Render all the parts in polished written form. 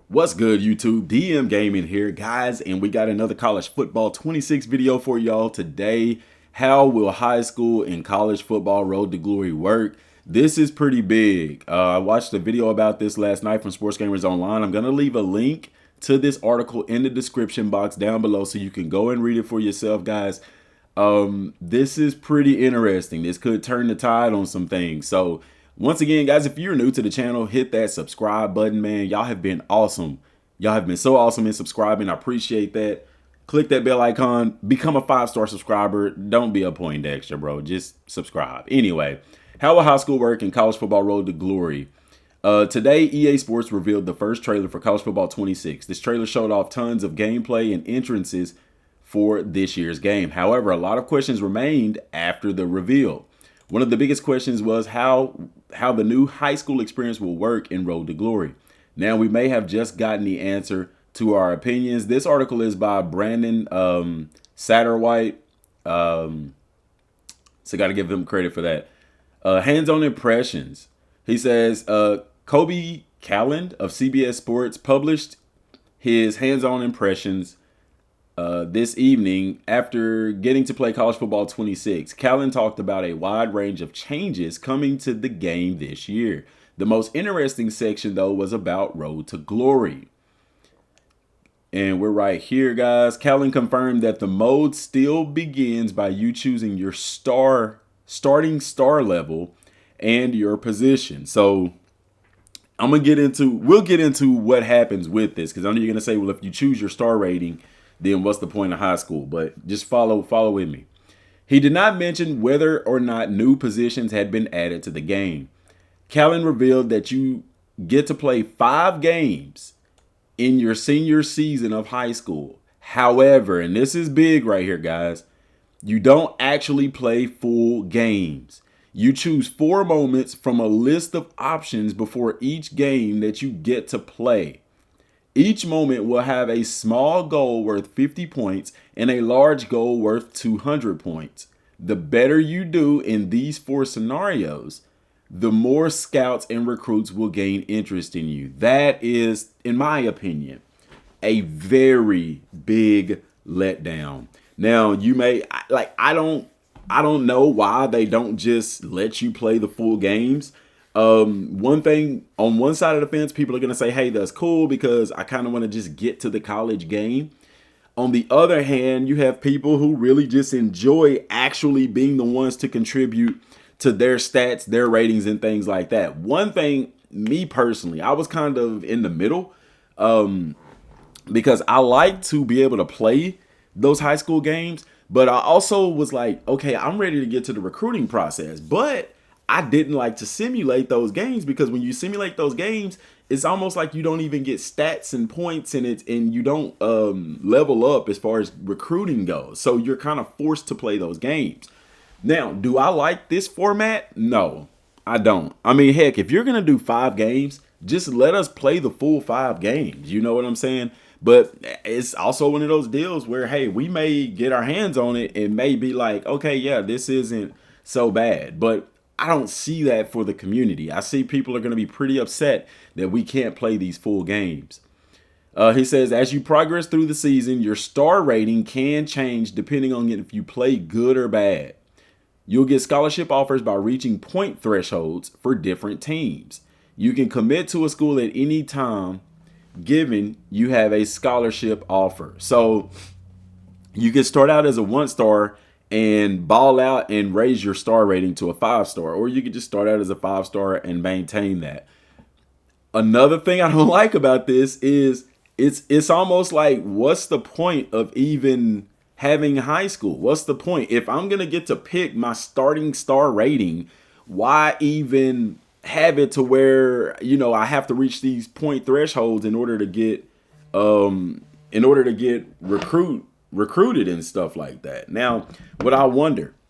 What's good, YouTube? DM Gaming here, guys, and we got another college football 26 video for y'all today. How will high school and college football road to glory work? This is pretty big. I watched a video about this last night from Sports Gamers Online. I'm going to leave a link to this article in the description box down below so you can go and read it for yourself, guys. This is pretty interesting. This could turn the tide on some things. So once again, guys, if you're new to the channel, hit that subscribe button, man. Y'all have been awesome. Y'all have been so awesome in subscribing. I appreciate that. Click that bell icon. Become a 5-star subscriber. Don't be a Poindexter, bro. Just subscribe. Anyway, how will high school work in college football road to glory? Today, EA Sports revealed the first trailer for College Football 26. This trailer showed off tons of gameplay and entrances for this year's game. However, a lot of questions remained after the reveal. One of the biggest questions was how the new high school experience will work in Road to Glory. Now, we may have just gotten the answer to our opinions. This article is by Brandon Satterwhite. So got to give him credit for that. Hands-on impressions. He says, Kobe Calland of CBS Sports published his hands-on impressions this evening after getting to play College Football 26. Callan talked about a wide range of changes coming to the game this year. The most interesting section, though, was about Road to Glory. And we're right here, guys. Callan confirmed that the mode still begins by you choosing your starting star level and your position. So we'll get into what happens with this, because I know you're going to say, well, if you choose your star rating, then what's the point of high school? But just follow with me. He did not mention whether or not new positions had been added to the game. Callan revealed that you get to play 5 games in your senior season of high school. However, and this is big right here, guys, you don't actually play full games. You choose 4 moments from a list of options before each game that you get to play. Each moment will have a small goal worth 50 points and a large goal worth 200 points. The better you do in these 4 scenarios, the more scouts and recruits will gain interest in you. That is, in my opinion, a very big letdown. Now, you may I don't know why they don't just let you play the full games. One thing, on one side of the fence, people are going to say, hey, that's cool because I kind of want to just get to the college game. On the other hand, you have people who really just enjoy actually being the ones to contribute to their stats, their ratings, and things like that. One thing, me personally, I was kind of in the middle because I like to be able to play those high school games, but I also was like, okay, I'm ready to get to the recruiting process, but I didn't like to simulate those games, because when you simulate those games, it's almost like you don't even get stats and points in it, and you don't level up as far as recruiting goes. So you're kind of forced to play those games. Now, do I like this format? No, I don't. I mean, heck, if you're going to do 5 games, just let us play the full 5 games. You know what I'm saying? But it's also one of those deals where, hey, we may get our hands on it and may be like, okay, yeah, this isn't so bad. But I don't see that for the community. I see people are going to be pretty upset that we can't play these full games. He says, as you progress through the season, your star rating can change depending on if you play good or bad. You'll get scholarship offers by reaching point thresholds for different teams. You can commit to a school at any time given you have a scholarship offer. So you can start out as a 1-star and ball out and raise your star rating to a 5-star, or you could just start out as a 5-star and maintain that. Another thing I don't like about this is it's almost like, what's the point of even having high school? What's the point? If I'm going to get to pick my starting star rating, why even have it to where, you know, I have to reach these point thresholds in order to get recruited and stuff like that. Now,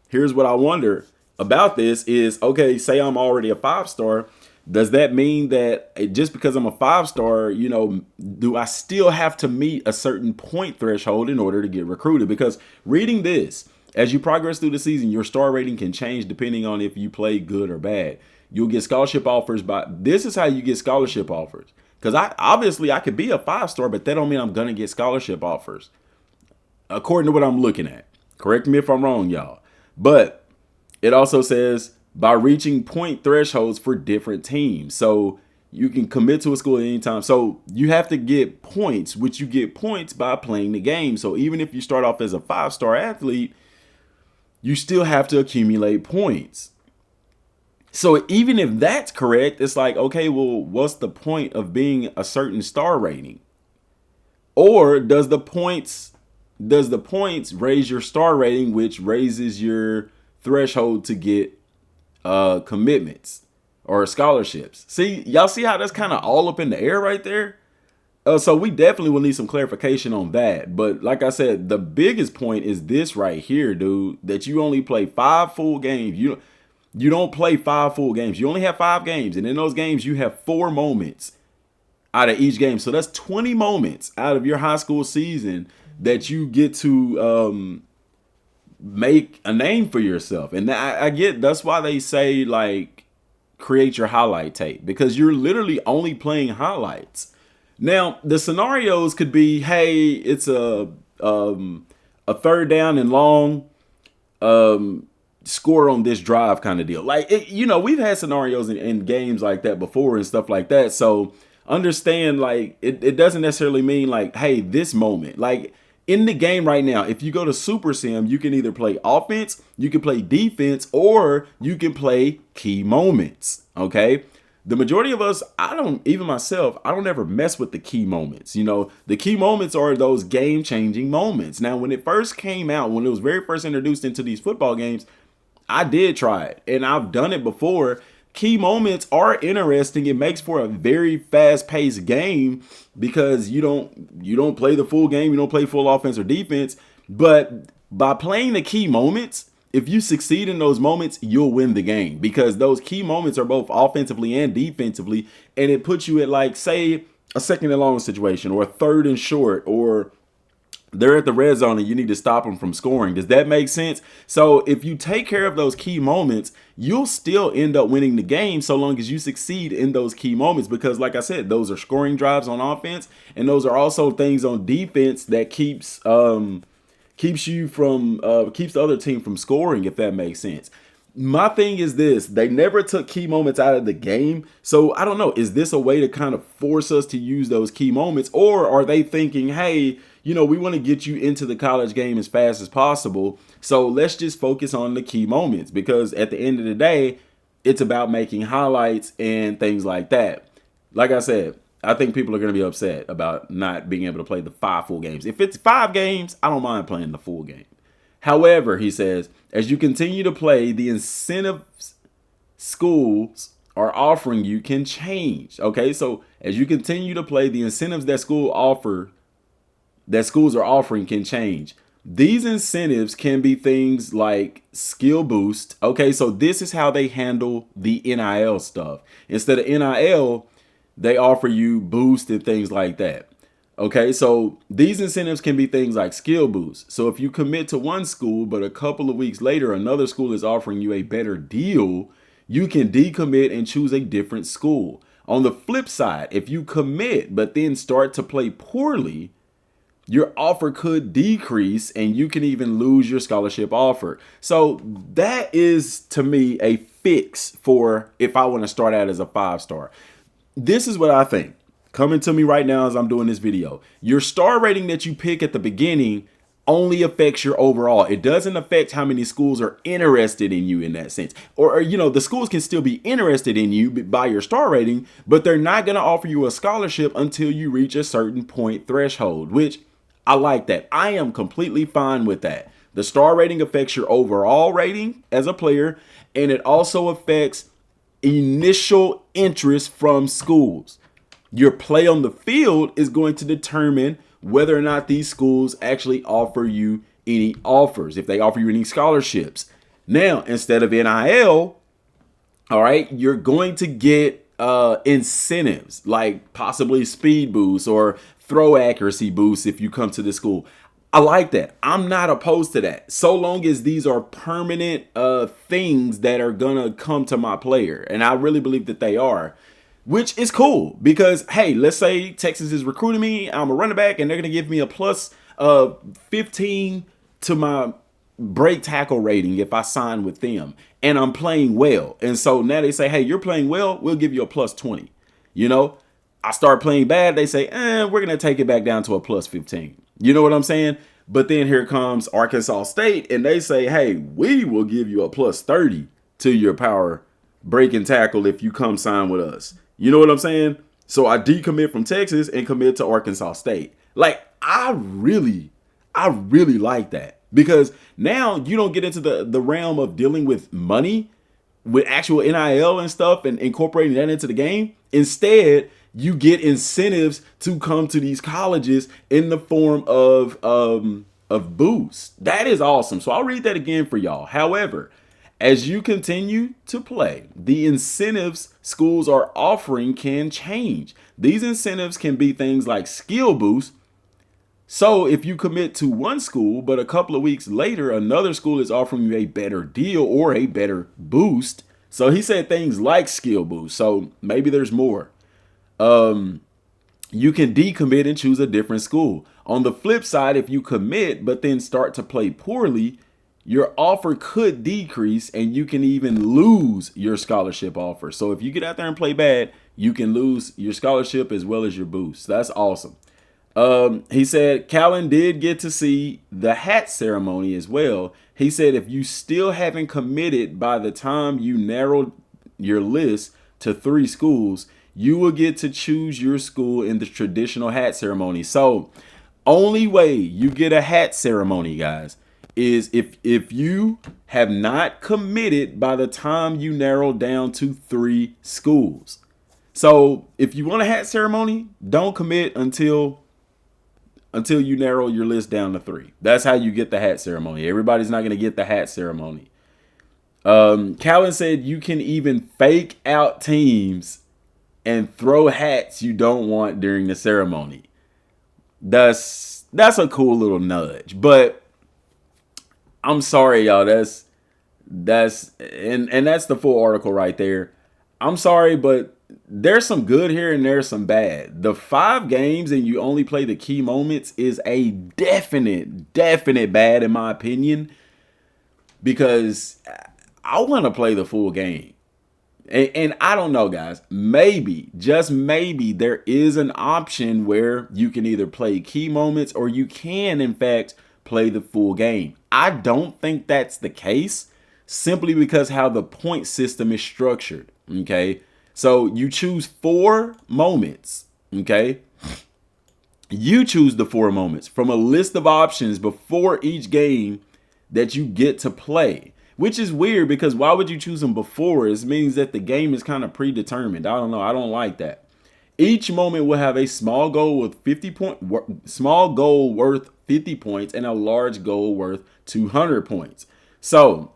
here's what I wonder about this is, okay, say I'm already a 5-star. Does that mean that just because I'm a 5-star, you know, do I still have to meet a certain point threshold in order to get recruited? Because reading this, as you progress through the season, your star rating can change depending on if you play good or bad. You'll get scholarship offers this is how you get scholarship offers. Because I could be a 5-star, but that don't mean I'm gonna get scholarship offers, according to what I'm looking at. Correct me if I'm wrong, y'all. But it also says by reaching point thresholds for different teams. So you can commit to a school at any time. So you have to get points, which you get points by playing the game. So even if you start off as a 5-star athlete, you still have to accumulate points. So even if that's correct, it's like, okay, well, what's the point of being a certain star rating? Or does the points raise your star rating, which raises your threshold to get commitments or scholarships? See, y'all see how that's kind of all up in the air right there? So we definitely will need some clarification on that. But like I said, the biggest point is this right here, dude, that you only play 5 full games. You don't play 5 full games. You only have 5 games. And in those games, you have 4 moments out of each game. So that's 20 moments out of your high school season that you get to make a name for yourself. And I get that's why they say, like, create your highlight tape, because you're literally only playing highlights. Now, the scenarios could be, hey, it's a 3rd down and long, score on this drive kind of deal. Like, we've had scenarios in games like that before and stuff like that. So understand, like, it doesn't necessarily mean like, hey, this moment, like in the game right now, if you go to Super Sim, you can either play offense, you can play defense, or you can play key moments. Okay. The majority of us, even myself, I don't ever mess with the key moments. The key moments are those game-changing moments. Now, when it first came out, when it was very first introduced into these football games, I did try it, and I've done it before. Key moments are interesting. It makes for a very fast-paced game because you don't play the full game, you don't play full offense or defense. But by playing the key moments, if you succeed in those moments, you'll win the game, because those key moments are both offensively and defensively. And it puts you at, like, say, a 2nd and long situation, or a 3rd and short, or they're at the red zone and you need to stop them from scoring. Does that make sense? So if you take care of those key moments, you'll still end up winning the game so long as you succeed in those key moments. Because like I said, those are scoring drives on offense, and those are also things on defense that keeps the other team from scoring, if that makes sense. My thing is this: they never took key moments out of the game. So I don't know, is this a way to kind of force us to use those key moments? Or are they thinking, hey, we want to get you into the college game as fast as possible, so let's just focus on the key moments? Because at the end of the day, it's about making highlights and things like that. Like I said, I think people are going to be upset about not being able to play the 5 full games. If it's 5 games, I don't mind playing the full game. However, he says, as you continue to play, the incentives schools are offering you can change. Okay, so as you continue to play, the incentives that schools are offering can change. These incentives can be things like skill boost. Okay, so this is how they handle the NIL stuff. Instead of NIL, they offer you boost and things like that. Okay, so these incentives can be things like skill boost. So if you commit to one school, but a couple of weeks later, another school is offering you a better deal, you can decommit and choose a different school. On the flip side, if you commit, but then start to play poorly, your offer could decrease and you can even lose your scholarship offer. So that is, to me, a fix for if I want to start out as a 5-star. This is what I think. Coming to me right now as I'm doing this video. Your star rating that you pick at the beginning only affects your overall. It doesn't affect how many schools are interested in you in that sense. Or the schools can still be interested in you by your star rating, but they're not going to offer you a scholarship until you reach a certain point threshold, which I like that. I am completely fine with that. The star rating affects your overall rating as a player, and it also affects initial interest from schools. Your play on the field is going to determine whether or not these schools actually offer you any offers, if they offer you any scholarships. Now, instead of NIL, all right, you're going to get incentives like possibly speed boosts or throw accuracy boosts if you come to the school. I like that. I'm not opposed to that, so long as these are permanent things that are gonna come to my player, and I really believe that they are. which is cool because, hey, let's say Texas is recruiting me. I'm a running back and they're going to give me a plus 15 to my break tackle rating if I sign with them and I'm playing well. And so now they say, hey, you're playing well. We'll give you a plus 20. You know, I start playing bad. They say, we're going to take it back down to a plus 15. You know what I'm saying? But then here comes Arkansas State and they say, hey, we will give you a plus 30 to your power breaking tackle if you come sign with us. You know what I'm saying? So I decommit from Texas and commit to Arkansas State. Like, I really like that because now you don't get into the realm of dealing with money, with actual NIL and stuff and incorporating that into the game. Instead, you get incentives to come to these colleges in the form of boosts. That is awesome. So I'll read that again for y'all. However, as you continue to play, the incentives schools are offering can change. These incentives can be things like skill boosts. So if you commit to one school, but a couple of weeks later, another school is offering you a better deal or a better boost. So he said things like skill boost. So maybe there's more. You can decommit and choose a different school. On the flip side, if you commit but then start to play poorly, your offer could decrease and you can even lose your scholarship offer. So if you get out there and play bad, you can lose your scholarship as well as your boost. That's awesome. He said Callen did get to see the hat ceremony as well. He said if you still haven't committed by the time you narrowed your list to 3 schools, you will get to choose your school in the traditional hat ceremony. So only way you get a hat ceremony, guys, is if you have not committed by the time you narrow down to 3 schools. So if you want a hat ceremony, don't commit until you narrow your list down to 3. That's how you get the hat ceremony. Everybody's not going to get the hat ceremony. Callen said you can even fake out teams and throw hats you don't want during the ceremony. That's a cool little nudge, but I'm sorry, y'all. That's the full article right there. I'm sorry, but there's some good here and there's some bad. The 5 games and you only play the key moments is a definite bad in my opinion, because I want to play the full game. And I don't know, guys, maybe, just maybe, there is an option where you can either play key moments or you can, in fact, play the full game. I don't think that's the case, simply because how the point system is structured, okay? So you choose 4 moments, okay? You choose the 4 moments from a list of options before each game that you get to play. Which is weird because why would you choose them before? It means that the game is kind of predetermined. I don't know. I don't like that. Each moment will have a small goal worth 50 points and a large goal worth 200 points. So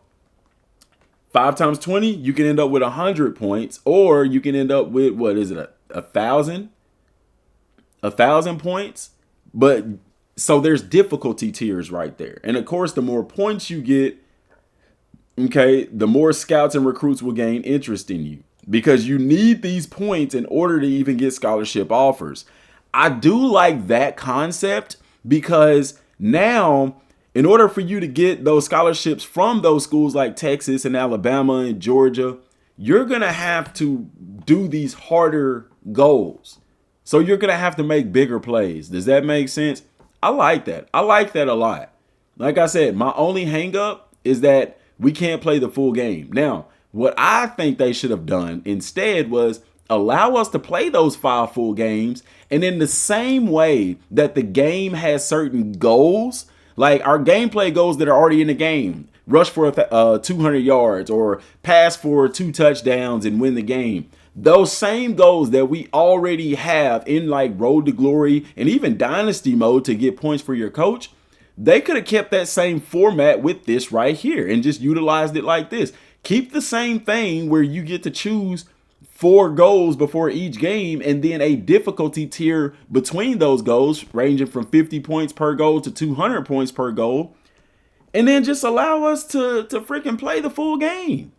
5 times 20, you can end up with 100 points, or you can end up with, what is it, 1,000 points. But so there's difficulty tiers right there. And of course, the more points you get, okay, the more scouts and recruits will gain interest in you, because you need these points in order to even get scholarship offers. I do like that concept, because now, in order for you to get those scholarships from those schools like Texas and Alabama and Georgia, you're going to have to do these harder goals. So you're going to have to make bigger plays. Does that make sense? I like that. I like that a lot. Like I said, my only hang up is that we can't play the full game. Now, what I think they should have done instead was allow us to play those 5 full games. And in the same way that the game has certain goals, like our gameplay goals that are already in the game, rush for 200 yards or pass for 2 touchdowns and win the game. Those same goals that we already have in like Road to Glory and even Dynasty mode to get points for your coach, they could have kept that same format with this right here and just utilized it like this. Keep the same thing where you get to choose 4 goals before each game and then a difficulty tier between those goals ranging from 50 points per goal to 200 points per goal. And then just allow us to freaking play the full game.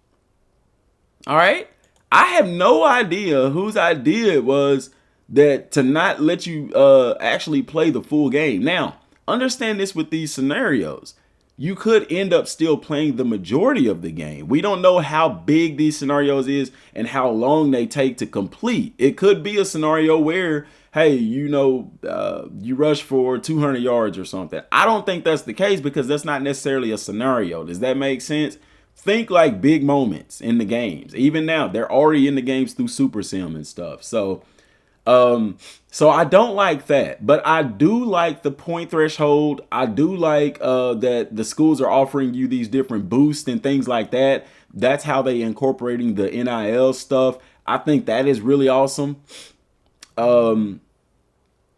All right. I have no idea whose idea it was that to not let you actually play the full game. Now, understand this with these scenarios. You could end up still playing the majority of the game. We don't know how big these scenarios is and how long they take to complete. It could be a scenario where, hey, you rush for 200 yards or something. I don't think that's the case because that's not necessarily a scenario. Does that make sense? Think like big moments in the games. Even now, they're already in the games through Super Sim and stuff. So I don't like that, but I do like the point threshold. I do like that the schools are offering you these different boosts and things like that. That's how they incorporating the NIL stuff. I think that is really awesome. And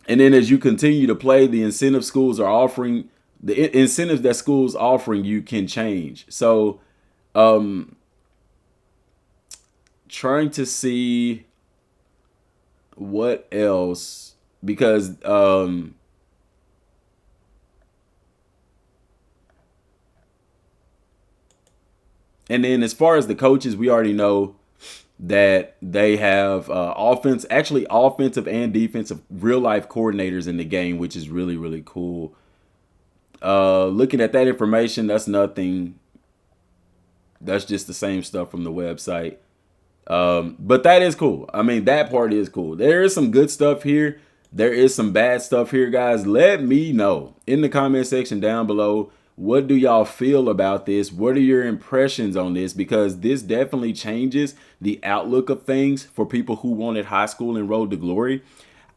then as you continue to play, the incentives that schools offering you can change. So, trying to see what else, because and then as far as the coaches, we already know that they have offensive and defensive real life coordinators in the game, which is really, really cool. Looking at that information, that's nothing. That's just the same stuff from the website. But that is cool. I mean, that part is cool. There is some good stuff here. There is some bad stuff here, guys. Let me know in the comment section down below. What do y'all feel about this? What are your impressions on this? Because this definitely changes the outlook of things for people who wanted high school and Road to Glory.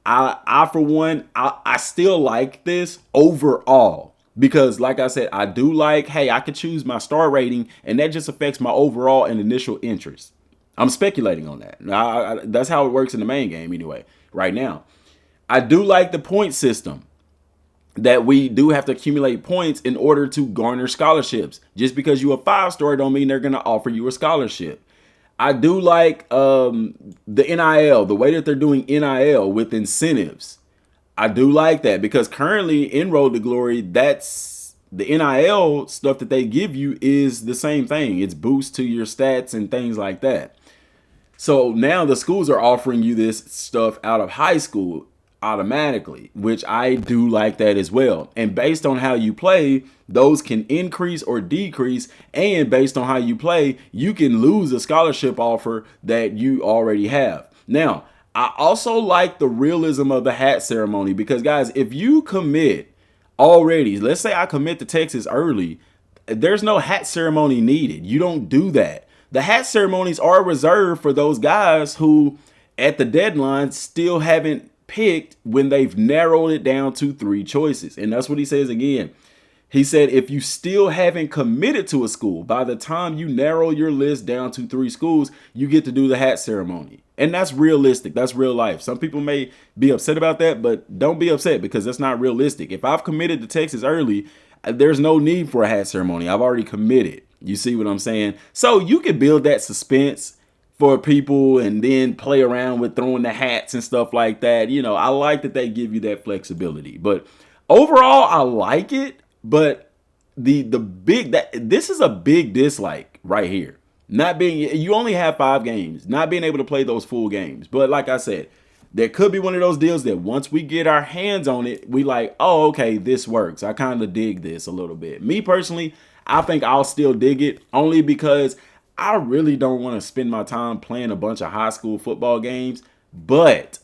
I for one, I still like this overall. Because like I said, I do like, hey, I could choose my star rating and that just affects my overall and initial interest. I'm speculating on that. That's how it works in the main game anyway, right now. I do like the point system that we do have to accumulate points in order to garner scholarships. Just because you're a 5-star don't mean they're going to offer you a scholarship. I do like the NIL, the way that they're doing NIL with incentives. I do like that because currently in Road to Glory, that's the NIL stuff that they give you is the same thing. It's boost to your stats and things like that. So now the schools are offering you this stuff out of high school automatically, which I do like that as well. And based on how you play, those can increase or decrease. And based on how you play, you can lose a scholarship offer that you already have. Now, I also like the realism of the hat ceremony because, guys, if you commit already, let's say I commit to Texas early, there's no hat ceremony needed. You don't do that. The hat ceremonies are reserved for those guys who at the deadline still haven't picked when they've narrowed it down to 3 choices. And that's what he says again. He said, if you still haven't committed to a school, by the time you narrow your list down to 3 schools, you get to do the hat ceremony. And that's realistic. That's real life. Some people may be upset about that, but don't be upset because that's not realistic. If I've committed to Texas early, there's no need for a hat ceremony. I've already committed. You see what I'm saying? So you can build that suspense for people and then play around with throwing the hats and stuff like that. You know, I like that they give you that flexibility. But overall, I like it. But this is a big dislike right here. You only have 5 games, not being able to play those full games. But like I said, there could be one of those deals that once we get our hands on it, we like, oh, okay, this works. I kind of dig this a little bit. Me personally, I think I'll still dig it only because I really don't want to spend my time playing a bunch of high school football games. But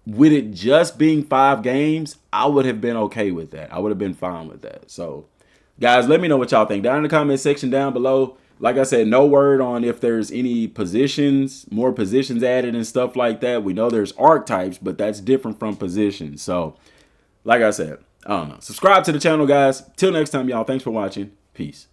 with it just being 5 games, I would have been okay with that. I would have been fine with that. So, guys, let me know what y'all think down in the comment section down below. Like I said, no word on if there's any more positions added and stuff like that. We know there's archetypes, but that's different from positions. So, like I said, I don't know. Subscribe to the channel, guys. Till next time, y'all. Thanks for watching. Peace.